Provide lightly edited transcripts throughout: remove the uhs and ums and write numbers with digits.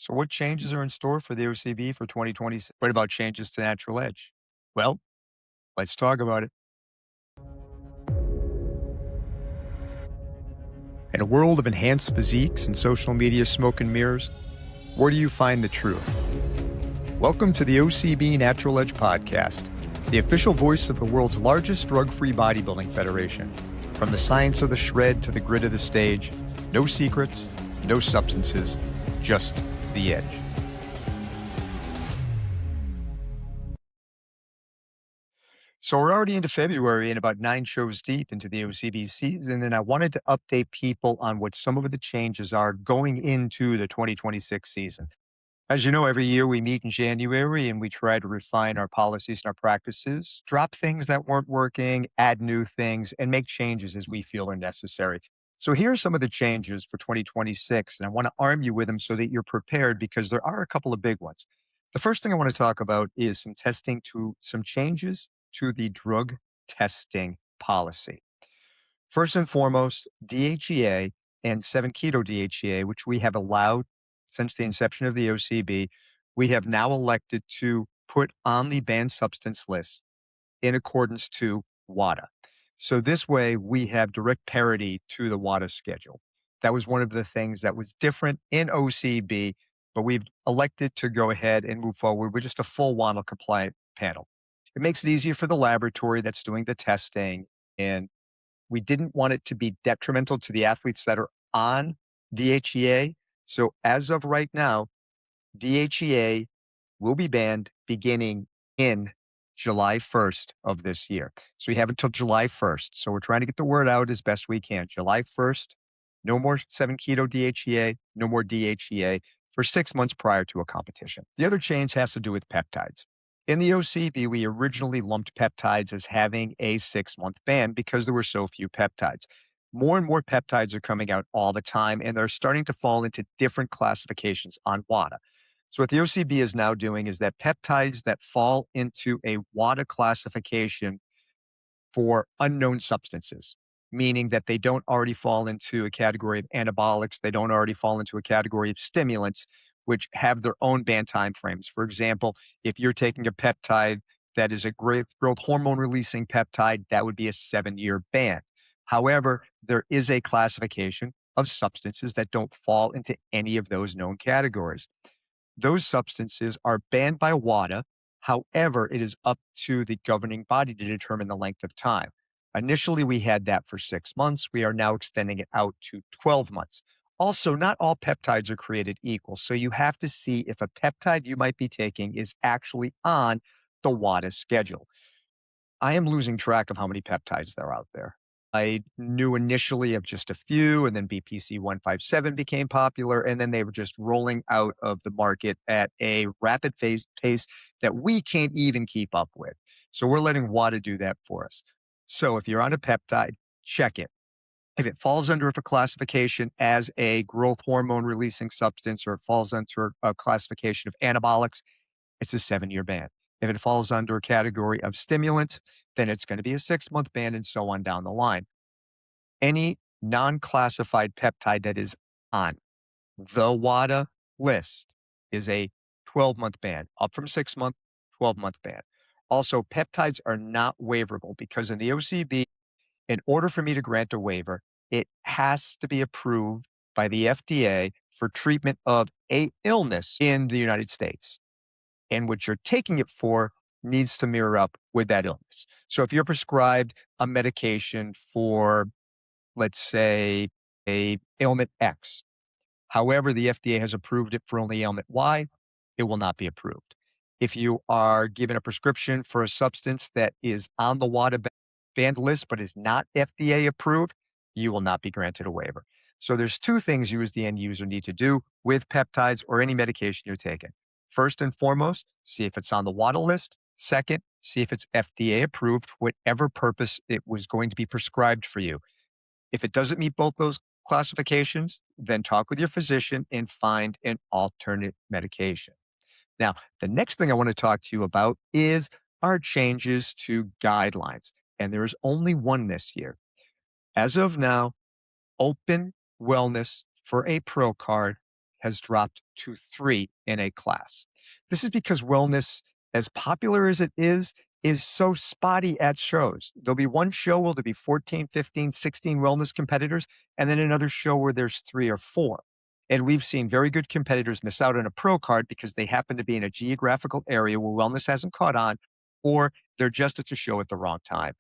So what changes are in store for the OCB for 2026? What about changes to Natural Edge? Well, let's talk about it. In a world of enhanced physiques and social media smoke and mirrors, where do you find the truth? Welcome to the OCB Natural Edge podcast, the official voice of the world's largest drug-free bodybuilding federation. From the science of the shred to the grit of the stage, no secrets, no substances, just the edge. So we're already into February and about 9 shows deep into the OCB season, and I wanted to update people on what some of the changes are going into the 2026 season. As you know, every year we meet in January and we try to refine our policies and our practices, drop things that weren't working, add new things, and make changes as we feel are necessary. So here are some of the changes for 2026, and I want to arm you with them so that you're prepared because there are a couple of big ones. The first thing I want to talk about is some changes to the drug testing policy. First and foremost, DHEA and 7-keto DHEA, which we have allowed since the inception of the OCB, we have now elected to put on the banned substance list in accordance to WADA. So this way we have direct parity to the WADA schedule. That was one of the things that was different in OCB, but we've elected to go ahead and move forward with just a full WADA compliant panel. It makes it easier for the laboratory that's doing the testing, and we didn't want it to be detrimental to the athletes that are on DHEA. So as of right now, DHEA will be banned beginning in July 1st of this year. So we have until July 1st. So we're trying to get the word out as best we can. July 1st, no more 7-keto DHEA, no more DHEA for 6 months prior to a competition. The other change has to do with peptides. In the OCB, we originally lumped peptides as having a 6-month ban because there were so few peptides. More and more peptides are coming out all the time, and they're starting to fall into different classifications on WADA. So what the OCB is now doing is that peptides that fall into a WADA classification for unknown substances, meaning that they don't already fall into a category of anabolics, they don't already fall into a category of stimulants, which have their own ban timeframes. For example, if you're taking a peptide that is a growth hormone releasing peptide, that would be a 7-year ban. However, there is a classification of substances that don't fall into any of those known categories. Those substances are banned by WADA. However, it is up to the governing body to determine the length of time. Initially, we had that for 6 months. We are now extending it out to 12 months. Also, not all peptides are created equal. So you have to see if a peptide you might be taking is actually on the WADA schedule. I am losing track of how many peptides there are out there. I knew initially of just a few, and then BPC 157 became popular, and then they were just rolling out of the market at a rapid pace that we can't even keep up with. So we're letting WADA do that for us. So if you're on a peptide, check it. If it falls under a classification as a growth hormone releasing substance, or it falls under a classification of anabolics, it's a 7-year ban. If it falls under a category of stimulants, then it's going to be a 6-month ban and so on down the line. Any non-classified peptide that is on the WADA list is a 12-month ban, up from 6-month, 12-month ban. Also, peptides are not waiverable because in the OCB, in order for me to grant a waiver, it has to be approved by the FDA for treatment of a illness in the United States. And what you're taking it for needs to mirror up with that illness. So if you're prescribed a medication for, let's say, a ailment X, however, the FDA has approved it for only ailment Y, it will not be approved. If you are given a prescription for a substance that is on the WADA banned list but is not FDA approved, you will not be granted a waiver. So there's two things you as the end user need to do with peptides or any medication you're taking. First and foremost, see if it's on the WADA list. Second, see if it's FDA approved, whatever purpose it was going to be prescribed for you. If it doesn't meet both those classifications, then talk with your physician and find an alternate medication. Now, the next thing I want to talk to you about is our changes to guidelines. And there is only one this year. As of now, open wellness for a pro card has dropped to 3 in a class. This is because wellness, as popular as it is so spotty at shows. There'll be one show where there'll be 14, 15, 16 wellness competitors, and then another show where there's 3 or 4. And we've seen very good competitors miss out on a pro card because they happen to be in a geographical area where wellness hasn't caught on, or they're just at the show at the wrong time.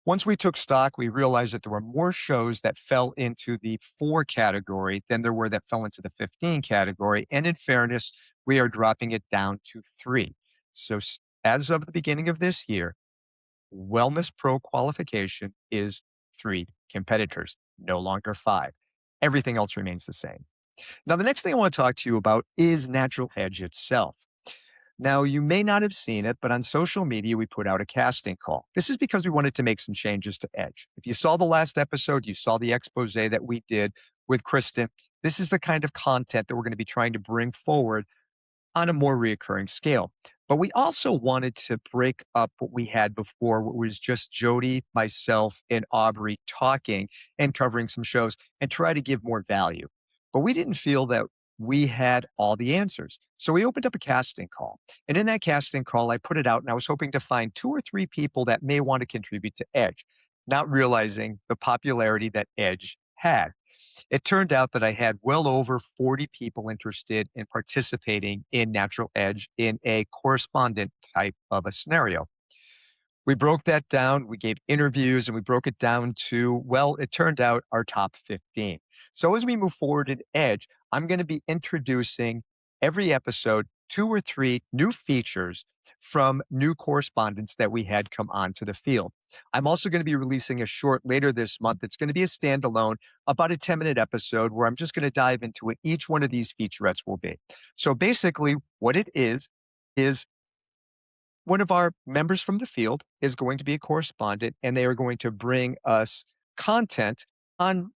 Once we took stock, we realized that there were more shows that fell into the 4 category than there were that fell into the 15 category. And in fairness, we are dropping it down to 3. So as of the beginning of this year, Wellness Pro qualification is 3 competitors, no longer 5. Everything else remains the same. Now, the next thing I want to talk to you about is Natural Edge itself. Now, you may not have seen it, but on social media, we put out a casting call. This is because we wanted to make some changes to Edge. If you saw the last episode, you saw the expose that we did with Kristen. This is the kind of content that we're going to be trying to bring forward on a more reoccurring scale. But we also wanted to break up what we had before, what was just Jody, myself, and Aubrey talking and covering some shows and try to give more value. But we didn't feel that we had all the answers. So we opened up a casting call. And in that casting call, I put it out and I was hoping to find 2 or 3 people that may want to contribute to Edge, not realizing the popularity that Edge had. It turned out that I had well over 40 people interested in participating in Natural Edge in a correspondent type of a scenario. We broke that down. We gave interviews and we broke it down to, well, it turned out our top 15. So as we move forward in Edge, I'm going to be introducing every episode 2 or 3 new features from new correspondents that we had come onto the field. I'm also going to be releasing a short later this month. It's going to be a standalone, about a 10-minute episode where I'm just going to dive into what each one of these featurettes will be. So basically what it is one of our members from the field is going to be a correspondent, and they are going to bring us content on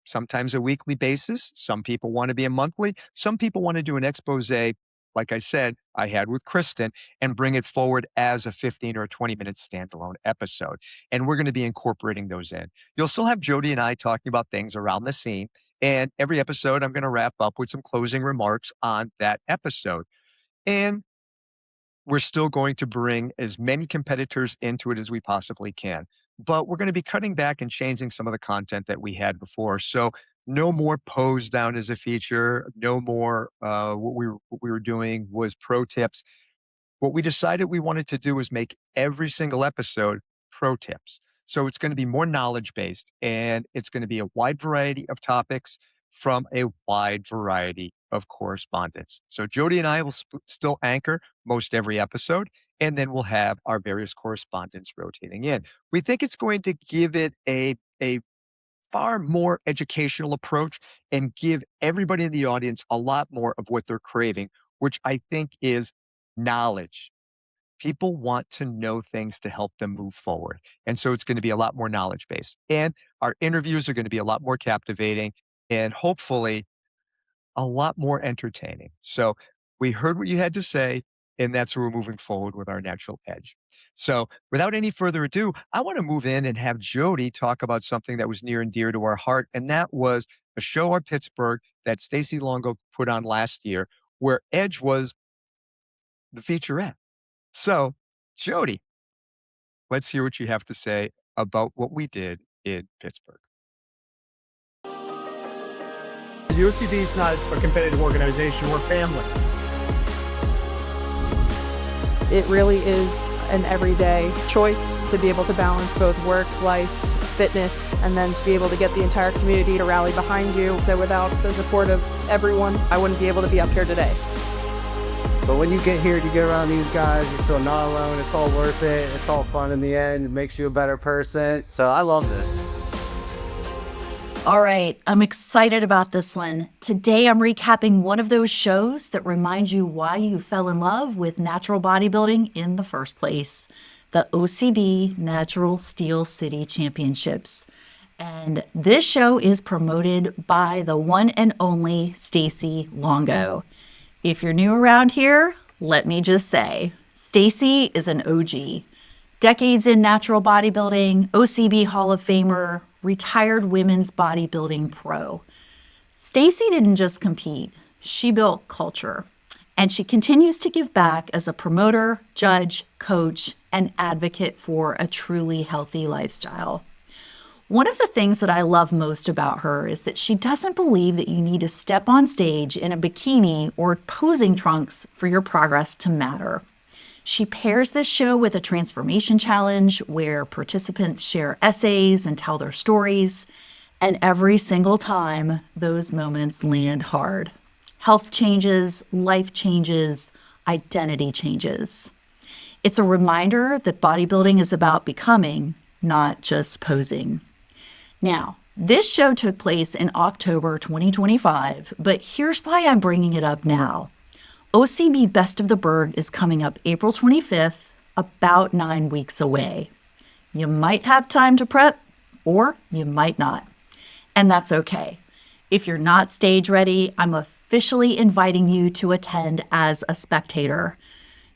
sometimes a weekly basis. Some people want to be a monthly. Some people want to do an expose, like I said, I had with Kristen, and bring it forward as a 15 or a 20-minute standalone episode. And we're going to be incorporating those in. You'll still have Jody and I talking about things around the scene. And every episode, I'm going to wrap up with some closing remarks on that episode. And we're still going to bring as many competitors into it as we possibly can. But we're going to be cutting back and changing some of the content that we had before. So no more pose down as a feature. No more what we were doing was pro tips. What we decided we wanted to do was make every single episode pro tips. So it's going to be more knowledge based and it's going to be a wide variety of topics from a wide variety of correspondents. So Jody and I will still anchor most every episode, and then we'll have our various correspondents rotating in. We think it's going to give it a far more educational approach and give everybody in the audience a lot more of what they're craving, which I think is knowledge. People want to know things to help them move forward. And so it's going to be a lot more knowledge based. And our interviews are going to be a lot more captivating and hopefully a lot more entertaining. So we heard what you had to say, and that's where we're moving forward with our Natural Edge. So without any further ado, I want to move in and have Jody talk about something that was near and dear to our heart, and that was a show at Pittsburgh that Stacy Longo put on last year, where Edge was the featurette. So, Jody, let's hear what you have to say about what we did in Pittsburgh. The OCB is not a competitive organization, we're family. It really is an everyday choice to be able to balance both work, life, fitness, and then to be able to get the entire community to rally behind you. So without the support of everyone, I wouldn't be able to be up here today. But when you get here, you get around these guys, you feel not alone, it's all worth it, it's all fun in the end, it makes you a better person. So I love this. All right, I'm excited about this one. Today I'm recapping one of those shows that reminds you why you fell in love with natural bodybuilding in the first place. The OCB Natural Steel City Championships. And this show is promoted by the one and only Stacy Longo. If you're new around here, let me just say, Stacy is an OG. Decades in natural bodybuilding, OCB Hall of Famer, retired women's bodybuilding pro. Stacy didn't just compete. She built culture, and she continues to give back as a promoter, judge, coach, and advocate for a truly healthy lifestyle. One of the things that I love most about her is that she doesn't believe that you need to step on stage in a bikini or posing trunks for your progress to matter. She pairs this show with a transformation challenge where participants share essays and tell their stories, and every single time, those moments land hard. Health changes, life changes, identity changes. It's a reminder that bodybuilding is about becoming, not just posing. Now, this show took place in October 2025, but here's why I'm bringing it up now. OCB Best of the Berg is coming up April 25th, about 9 weeks away. You might have time to prep, or you might not. And that's okay. If you're not stage ready, I'm officially inviting you to attend as a spectator.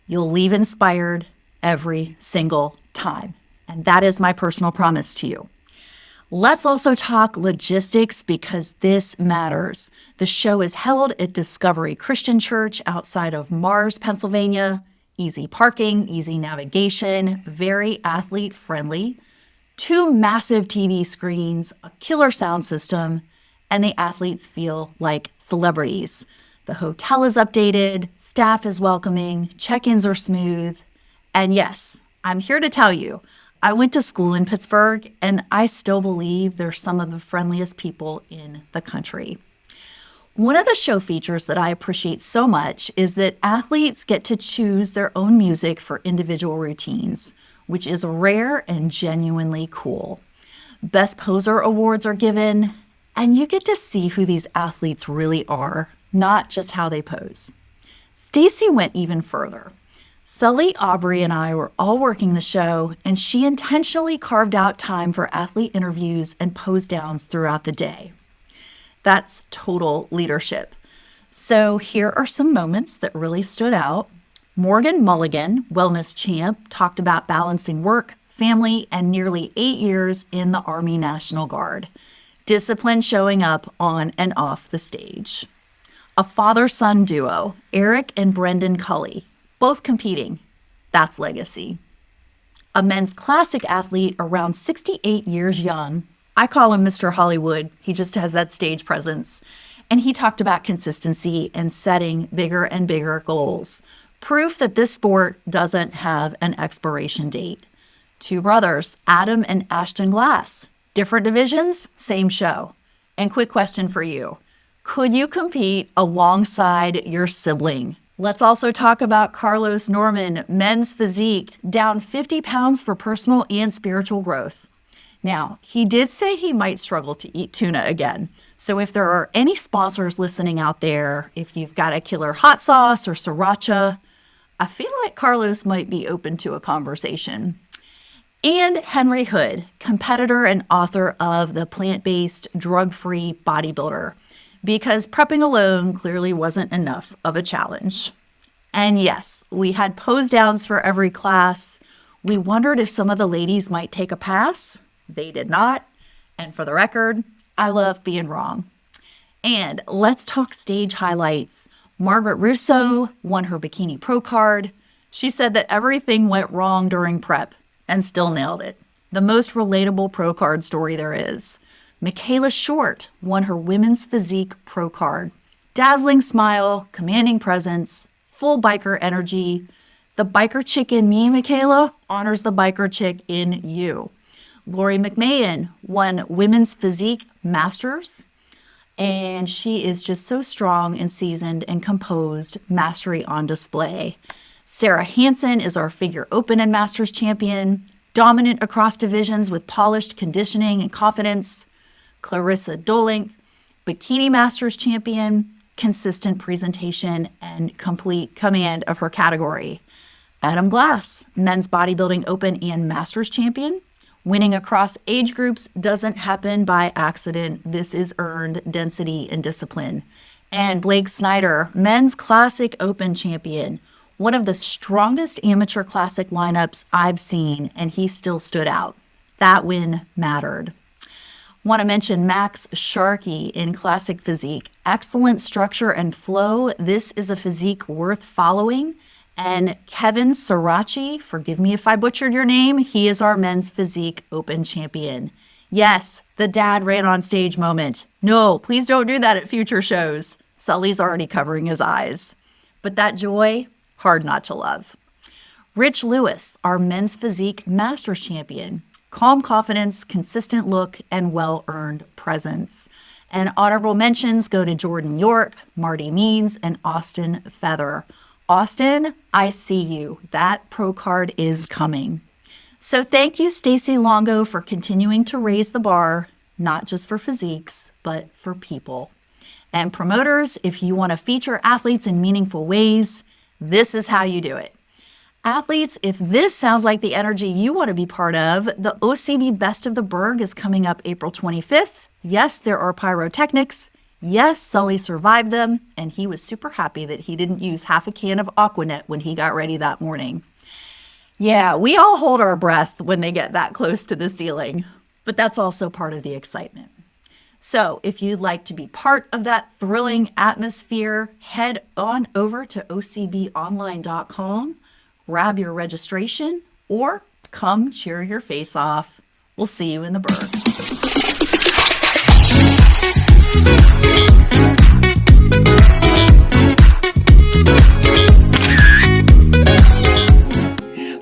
You'll leave inspired every single time. And that is my personal promise to you. Let's also talk logistics because this matters. The show is held at Discovery Christian Church outside of Mars, Pennsylvania. Easy parking, easy navigation, very athlete friendly. 2 massive TV screens, a killer sound system, and the athletes feel like celebrities. The hotel is updated, staff is welcoming, check-ins are smooth. And yes, I'm here to tell you, I went to school in Pittsburgh, and I still believe they're some of the friendliest people in the country. One of the show features that I appreciate so much is that athletes get to choose their own music for individual routines, which is rare and genuinely cool. Best Poser awards are given, and you get to see who these athletes really are, not just how they pose. Stacy went even further. Sully, Aubrey, and I were all working the show, and she intentionally carved out time for athlete interviews and pose downs throughout the day. That's total leadership. So here are some moments that really stood out. Morgan Mulligan, wellness champ, talked about balancing work, family, and nearly 8 years in the Army National Guard. Discipline showing up on and off the stage. A father-son duo, Eric and Brendan Cully, both competing. That's legacy. A men's classic athlete around 68 years young. I call him Mr. Hollywood. He just has that stage presence. And he talked about consistency and setting bigger and bigger goals. Proof that this sport doesn't have an expiration date. 2 brothers, Adam and Ashton Glass. Different divisions, same show. And quick question for you. Could you compete alongside your sibling? Let's also talk about Carlos Norman, men's physique, down 50 pounds for personal and spiritual growth. Now, he did say he might struggle to eat tuna again. So if there are any sponsors listening out there, if you've got a killer hot sauce or sriracha, I feel like Carlos might be open to a conversation. And Henry Hood, competitor and author of The Plant-Based Drug-Free Bodybuilder, because prepping alone clearly wasn't enough of a challenge. And yes, we had pose downs for every class. We wondered if some of the ladies might take a pass. They did not. And for the record, I love being wrong. And let's talk stage highlights. Margaret Russo won her Bikini Pro card. She said that everything went wrong during prep and still nailed it. The most relatable pro card story there is. Michaela Short won her Women's Physique Pro card. Dazzling smile, commanding presence, full biker energy. The biker chick in me, Michaela, honors the biker chick in you. Lori McMahon won Women's Physique Masters, and she is just so strong and seasoned and composed, mastery on display. Sarah Hansen is our Figure Open and Masters champion, dominant across divisions with polished conditioning and confidence. Clarissa Dolink, Bikini Masters champion, consistent presentation, and complete command of her category. Adam Glass, men's bodybuilding open and masters champion. Winning across age groups doesn't happen by accident. This is earned density and discipline. And Blake Snyder, men's classic open champion. One of the strongest amateur classic lineups I've seen, and he still stood out. That win mattered. Want to mention Max Sharkey in Classic Physique. Excellent structure and flow. This is a physique worth following. And Kevin Sirachi, forgive me if I butchered your name, he is our men's physique open champion. Yes, the dad ran on stage moment. No, please don't do that at future shows. Sully's already covering his eyes. But that joy, hard not to love. Rich Lewis, our men's physique masters champion. Calm confidence, consistent look, and well-earned presence. And honorable mentions go to Jordan York, Marty Means, and Austin Feather. Austin, I see you. That pro card is coming. So thank you, Stacey Longo, for continuing to raise the bar, not just for physiques, but for people. And promoters, if you want to feature athletes in meaningful ways, this is how you do it. Athletes, if this sounds like the energy you want to be part of, the OCB Best of the Berg is coming up April 25th. Yes, there are pyrotechnics. Yes, Sully survived them, and he was super happy that he didn't use half a can of Aquanet when he got ready that morning. Yeah, we all hold our breath when they get that close to the ceiling, but that's also part of the excitement. So if you'd like to be part of that thrilling atmosphere, head on over to ocbonline.com. Grab your registration, or come cheer your face off. We'll see you in the Berg.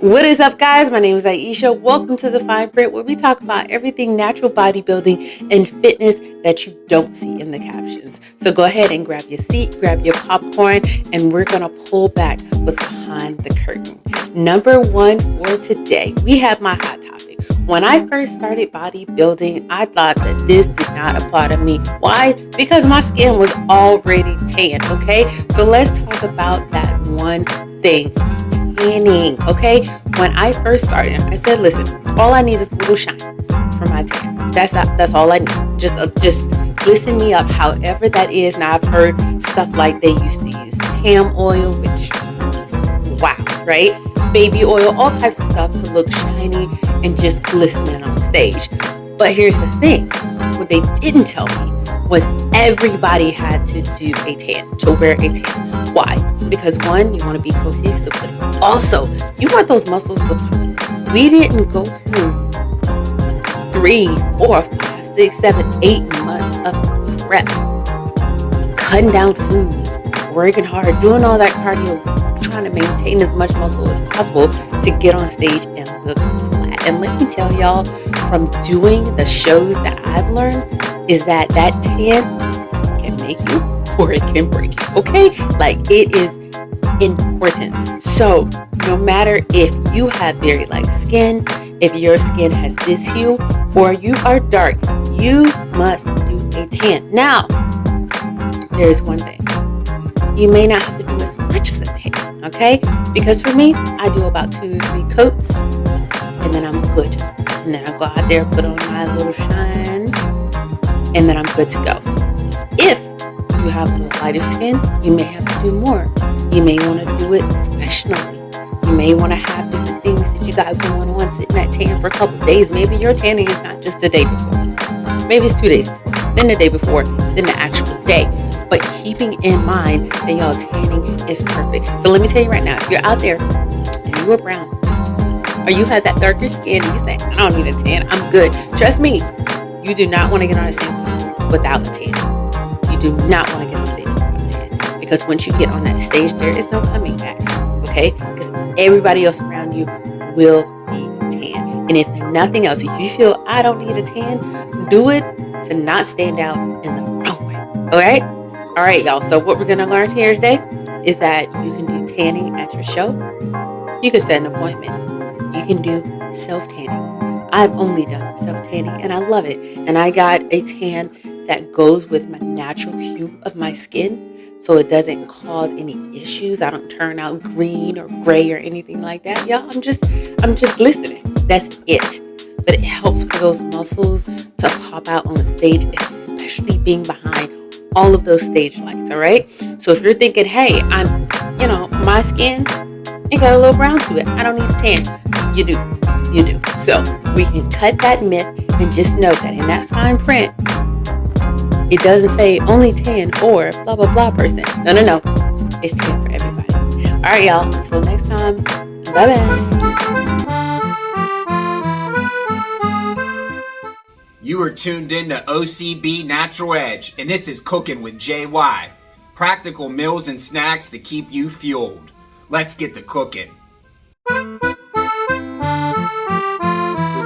What is up, guys? My name is Aisha. Welcome to The Fine Print, where we talk about everything natural bodybuilding and fitness that you don't see in the captions. So go ahead and grab your seat, grab your popcorn, and we're going to pull back what's behind the curtain. Number one for today, we have my hot topic. When I first started bodybuilding, I thought that this did not apply to me. Why? Because my skin was already tan, okay? So let's talk about that one thing. Tanning, okay? When I first started, I said, listen, all I need is a little shine for my tan. That's all I need. Just listen me up, however that is. Now I've heard stuff like they used to use palm oil, which, wow, right? Baby oil, all types of stuff to look shiny and just glistening on stage. But here's the thing, what they didn't tell me was everybody had to do a tan, to wear a tan. Why? Because one, you want to be cohesive, but also you want those muscles to pop. We didn't go through 3, 4, 5, 6, 7, 8 months of prep, cutting down food, working hard, doing all that cardio, trying to maintain as much muscle as possible to get on stage and look flat. And let me tell y'all, from doing the shows that I've learned, is that tan can make you or it can break you, okay? Like, it is important. So no matter if you have very light skin, if your skin has this hue, or you are dark, you must do a tan. Now, there's one thing. You may not have to do as much as a tan, okay? Because for me, I do about 2 or 3 coats, and then I'm good. And then I go out there, put on my little shine, and then I'm good to go. If you have a little lighter skin, you may have to do more. You may want to do it professionally. You may want to have different things that you got going on, sitting at tan for a couple of days. Maybe your tanning is not just the day before. Maybe it's 2 days before, then the day before, then the actual day. But keeping in mind that y'all tanning is perfect. So let me tell you right now, if you're out there and you are brown, or you have that darker skin, and you say, I don't need a tan, I'm good. Trust me, you do not want to get on a stage without a tan. You do not want to get on stage without a tan. Because once you get on that stage, there is no coming back. Okay? Because everybody else around you will be tan. And if nothing else, if you feel I don't need a tan, do it to not stand out in the wrong way. Alright? Alright, y'all. So what we're going to learn here today is that you can do tanning at your show. You can set an appointment. You can do self-tanning. I've only done self-tanning and I love it. And I got a tan that goes with my natural hue of my skin, so it doesn't cause any issues. I don't turn out green or gray or anything like that. Y'all, I'm just glistening. That's it. But it helps for those muscles to pop out on the stage, especially being behind all of those stage lights, all right? So if you're thinking, hey, my skin, it got a little brown to it, I don't need a tan. You do. So we can cut that myth and just know that in that fine print, it doesn't say only tan or blah, blah, blah person. No, no, no. It's tan for everybody. All right, y'all. Until next time. Bye-bye. You are tuned in to OCB Natural Edge, and this is Cooking with JY. Practical meals and snacks to keep you fueled. Let's get to cooking. So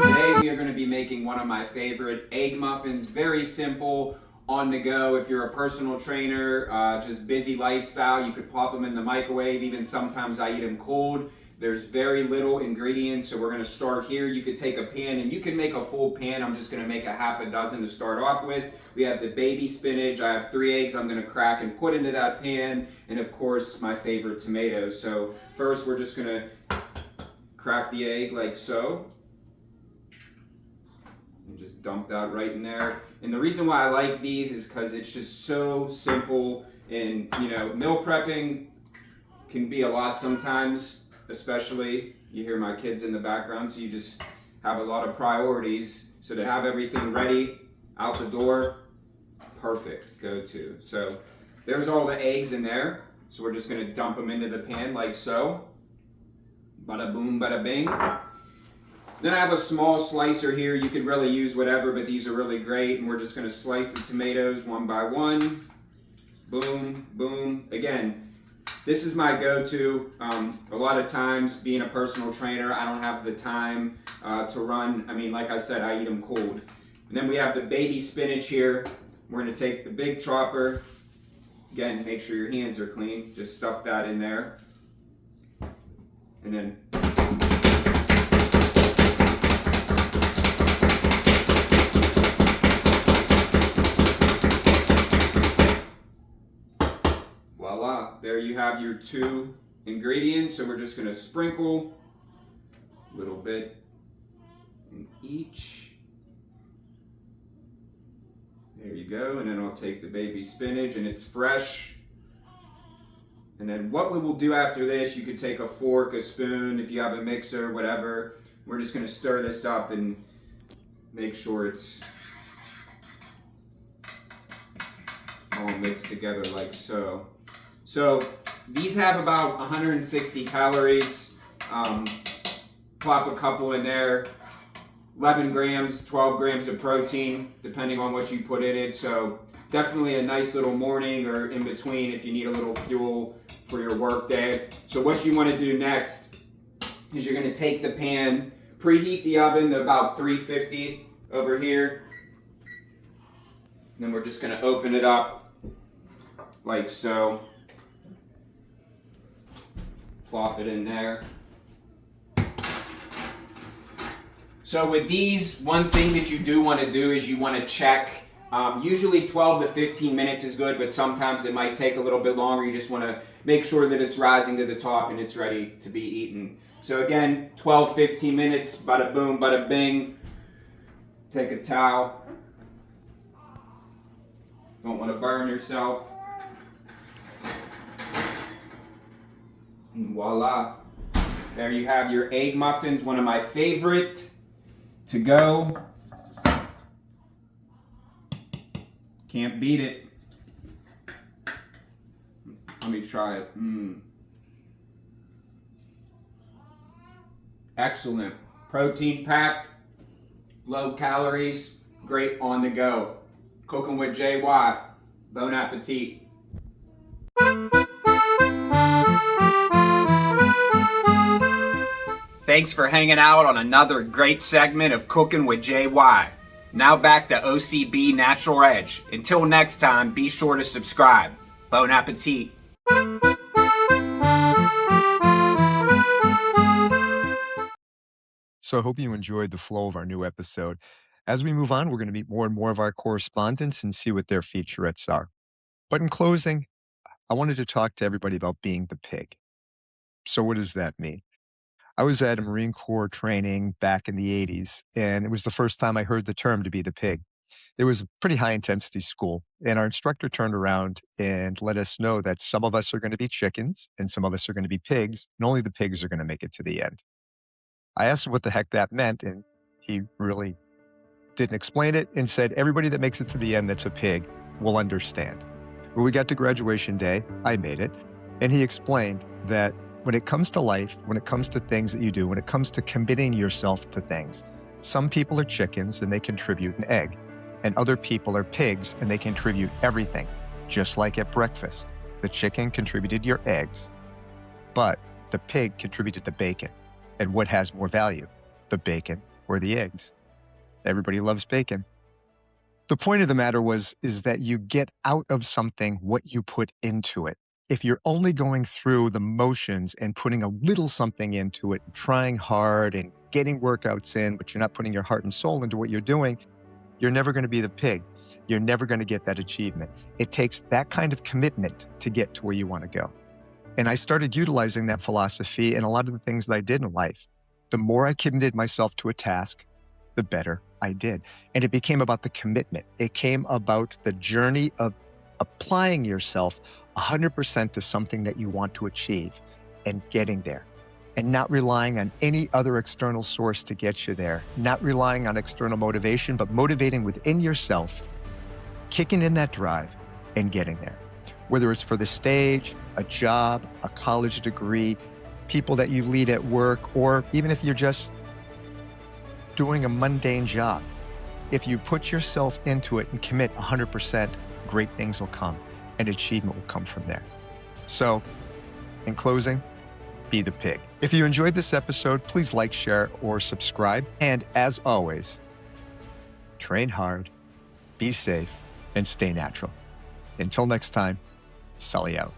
today we are going to be making one of my favorite egg muffins. Very simple, on the go. If you're a personal trainer, just busy lifestyle, you could pop them in the microwave. Even sometimes I eat them cold. There's very little ingredients, so we're going to start here. You could take a pan, and you can make a full pan. I'm just going to make a half a dozen to start off with. We have the baby spinach. I have 3 eggs I'm going to crack and put into that pan, and of course my favorite tomatoes. So first we're just going to crack the egg like so, and just dump that right in there. And the reason why I like these is because it's just so simple, and meal prepping can be a lot sometimes. Especially, you hear my kids in the background, so you just have a lot of priorities. So to have everything ready out the door, perfect, go-to. So there's all the eggs in there. So we're just gonna dump them into the pan like so. Bada boom, bada bing. Then I have a small slicer here. You could really use whatever, but these are really great. And we're just gonna slice the tomatoes one by one. Boom, boom. Again, this is my go-to. A lot of times, being a personal trainer, I don't have the time to run. I mean, like I said, I eat them cold. And then we have the baby spinach here. We're gonna take the big chopper. Again, make sure your hands are clean. Just stuff that in there. And then voila, there you have your 2 ingredients. So we're just gonna sprinkle a little bit in each. There you go, and then I'll take the baby spinach, and it's fresh. And then what we will do after this, you could take a fork, a spoon, if you have a mixer, whatever. We're just gonna stir this up and make sure it's all mixed together like so. So these have about 160 calories. Plop a couple in there. 11 grams, 12 grams of protein, depending on what you put in it. So definitely a nice little morning or in between if you need a little fuel for your work day. So what you want to do next is you're going to take the pan, preheat the oven to about 350 over here. And then we're just going to open it up like so. Plop it in there. So with these, one thing that you do want to do is you want to check. Usually 12 to 15 minutes is good, but sometimes it might take a little bit longer. You just want to make sure that it's rising to the top and it's ready to be eaten. So again, 12, 15 minutes, bada boom, bada bing. Take a towel. Don't want to burn yourself. And voila. There you have your egg muffins, one of my favorite to go. Can't beat it. Let me try it. Excellent. Protein packed, low calories, great on the go. Cooking with JY. Bon appetit. Thanks for hanging out on another great segment of Cooking with JY. Now back to OCB Natural Edge. Until next time, be sure to subscribe. Bon appetit. So I hope you enjoyed the flow of our new episode. As we move on, we're going to meet more and more of our correspondents and see what their featurettes are. But in closing, I wanted to talk to everybody about being the pig. So what does that mean? I was at a Marine Corps training back in the 80s, and it was the first time I heard the term to be the pig. It was a pretty high intensity school, and our instructor turned around and let us know that some of us are going to be chickens and some of us are going to be pigs, and only the pigs are going to make it to the end. I asked him what the heck that meant, and He really didn't explain it and said, everybody that makes it to the end that's a pig will understand. When we got to graduation day, I made it. And he explained that when it comes to life, when it comes to things that you do, when it comes to committing yourself to things, some people are chickens and they contribute an egg. And other people are pigs and they contribute everything. Just like at breakfast, the chicken contributed your eggs, but the pig contributed the bacon. And what has more value, the bacon or the eggs? Everybody loves bacon. The point of the matter is that you get out of something what you put into it. If you're only going through the motions and putting a little something into it, trying hard and getting workouts in, but you're not putting your heart and soul into what you're doing, you're never going to be the pig. You're never going to get that achievement. It takes that kind of commitment to get to where you want to go. And I started utilizing that philosophy in a lot of the things that I did in life. The more I committed myself to a task, the better I did. And it became about the commitment. It came about the journey of applying yourself 100% to something that you want to achieve and getting there, and not relying on any other external source to get you there, not relying on external motivation, but motivating within yourself, kicking in that drive and getting there. Whether it's for the stage, a job, a college degree, people that you lead at work, or even if you're just doing a mundane job. If you put yourself into it and commit 100%, great things will come and achievement will come from there. So, in closing, be the pig. If you enjoyed this episode, please like, share, or subscribe. And as always, train hard, be safe, and stay natural. Until next time, Sully out.